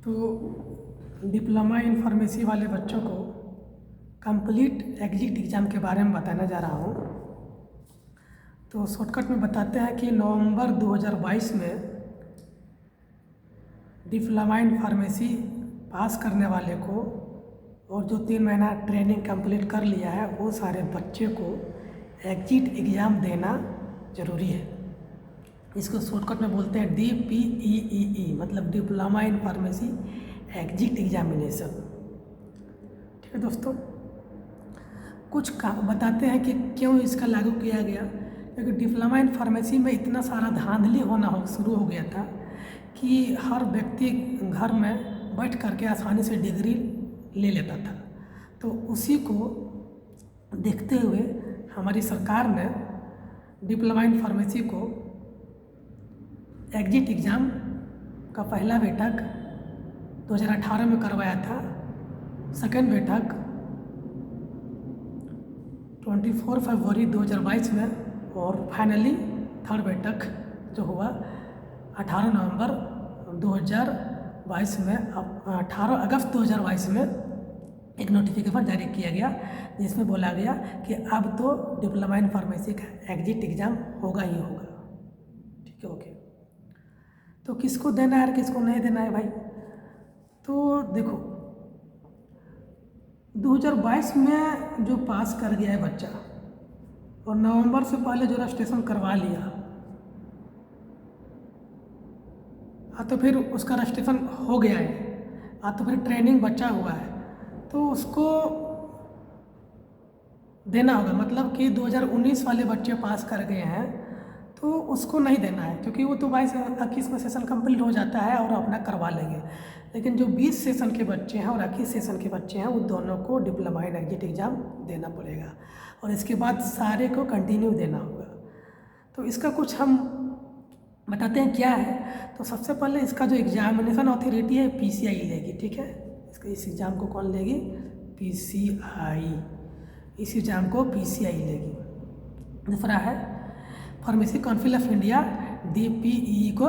तो diploma in pharmacy वाले बच्चों को कंप्लीट एग्जिट एग्ज़ाम के बारे में बताने जा रहा हूँ। तो शॉर्टकट में बताते हैं कि नवंबर 2022 में डिप्लोमा इन फार्मेसी पास करने वाले को और जो 3 महीना ट्रेनिंग कंप्लीट कर लिया है वो सारे बच्चे को एग्जिट एग्ज़ाम देना ज़रूरी है। इसको शॉर्टकट में बोलते हैं DPEEE, मतलब diploma in pharmacy exit examination. ठीक है दोस्तों, कुछ बताते हैं कि क्यों इसका लागू किया गया। क्योंकि डिप्लोमा इन फार्मेसी में इतना सारा धांधली होना शुरू हो गया था कि हर व्यक्ति घर में बैठ करके आसानी से डिग्री ले लेता था। तो उसी को देखते हुए हमारी सरकार ने डिप्लोमा इन फार्मेसी को एग्जिट एग्ज़ाम का पहला बैठक 2018 में करवाया था, सेकेंड बैठक 24 फरवरी 2022 में और फाइनली थर्ड बैठक जो हुआ 18 नवंबर 2022 में। 18 अगस्त 2022 में एक नोटिफिकेशन जारी किया गया जिसमें बोला गया कि अब तो डिप्लोमा इन फार्मेसी का एग्जिट एग्ज़ाम होगा ही होगा। ठीक है, ओके। तो किसको देना है और किसको नहीं देना है भाई? तो देखो, 2022 में जो पास कर गया है बच्चा और नवंबर से पहले जो रजिस्ट्रेशन करवा लिया, तो फिर उसका रजिस्ट्रेशन हो गया है, तो फिर ट्रेनिंग बचा हुआ है, तो उसको देना होगा। मतलब कि 2019 वाले बच्चे पास कर गए हैं तो उसको नहीं देना है, क्योंकि वो तो 22-21 में सेशन कंप्लीट हो जाता है और अपना करवा लेंगे। लेकिन जो 20 सेशन के बच्चे हैं और 21 सेशन के बच्चे हैं, वो दोनों को डिप्लोमा इन एग्जिट एग्ज़ाम देना पड़ेगा और इसके बाद सारे को कंटिन्यू देना होगा। तो इसका कुछ हम बताते हैं क्या है। तो सबसे पहले इसका जो एग्जामिनेशन अथॉरिटी है PCI लेगी। ठीक है, इस एग्ज़ाम को कौन लेगी? PCI। इस एग्ज़ाम को PCI लेगी। दूसरा है pharmacy council of India DPEE को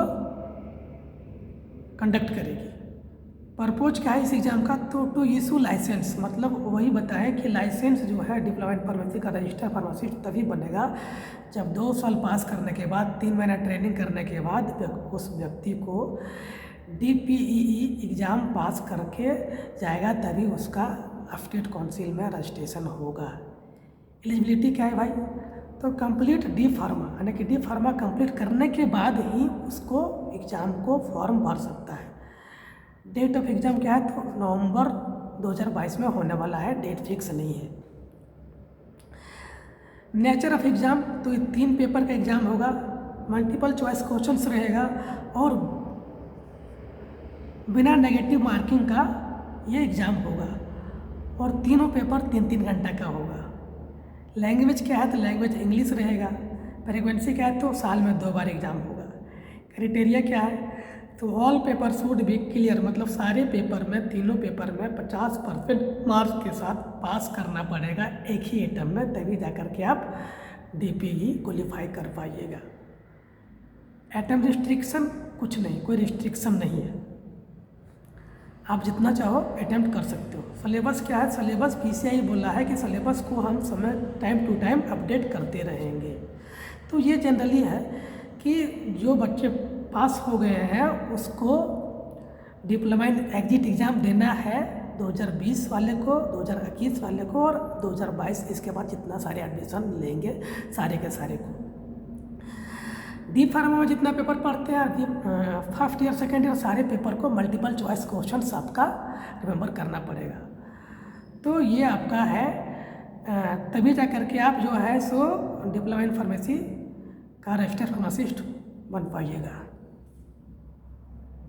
कंडक्ट करेगी। पर्पज क्या है इस एग्ज़ाम का? तो टू इशू लाइसेंस, मतलब वही बताएं कि लाइसेंस जो है डिप्लोमा इन फार्मेसी का रजिस्टर फार्मासिस्ट तभी बनेगा जब 2 साल पास करने के बाद 3 महीना ट्रेनिंग करने के बाद उस व्यक्ति को DPEE एग्ज़ाम पास करके जाएगा, तभी उसका स्टेट काउंसिल में रजिस्ट्रेशन होगा। एलिजिबिलिटी क्या है भाई? तो कंप्लीट D फार्मा, यानी कि D फार्मा कंप्लीट करने के बाद ही उसको एग्ज़ाम को फॉर्म भर सकता है। डेट ऑफ एग्ज़ाम क्या है? तो नवंबर 2022 में होने वाला है, डेट फिक्स नहीं है। नेचर ऑफ एग्ज़ाम, तो ये 3 पेपर का एग्ज़ाम होगा, मल्टीपल चॉइस क्वेश्चंस रहेगा और बिना नेगेटिव मार्किंग का ये एग्ज़ाम होगा और तीनों पेपर 3-3 घंटा का होगा। लैंग्वेज क्या है? तो लैंग्वेज इंग्लिश रहेगा। फ्रीक्वेंसी क्या है? तो साल में 2 बार एग्ज़ाम होगा। क्राइटेरिया क्या है? तो all paper should be clear, मतलब सारे पेपर में, तीनों पेपर में 50% मार्क्स के साथ पास करना पड़ेगा एक ही एटम में, तभी जाकर के आप DPE क्वालिफाई कर पाइएगा। एटम रिस्ट्रिक्शन कुछ नहीं, कोई रिस्ट्रिक्शन नहीं है, आप जितना चाहो अटेम्प्ट कर सकते हो। सिलेबस क्या है? सिलेबस PCI बोला है कि सिलेबस को हम समय टाइम टू टाइम अपडेट करते रहेंगे। तो ये जनरली है कि जो बच्चे पास हो गए हैं उसको डिप्लोमा इन एग्जिट एग्ज़ाम देना है 2020 वाले को, 2021 वाले को और 2022, इसके बाद जितना सारे एडमिशन लेंगे सारे के सारे को। D फार्मा में जितना पेपर पढ़ते हैं, फर्स्ट ईयर सेकेंड ईयर सारे पेपर को मल्टीपल चॉइस क्वेश्चन आपका रिमेंबर करना पड़ेगा। तो ये आपका है, तभी जा करके आप जो है सो डिप्लोमा इन फार्मेसी का रजिस्टर्ड फार्मासिस्ट बन पाइएगा।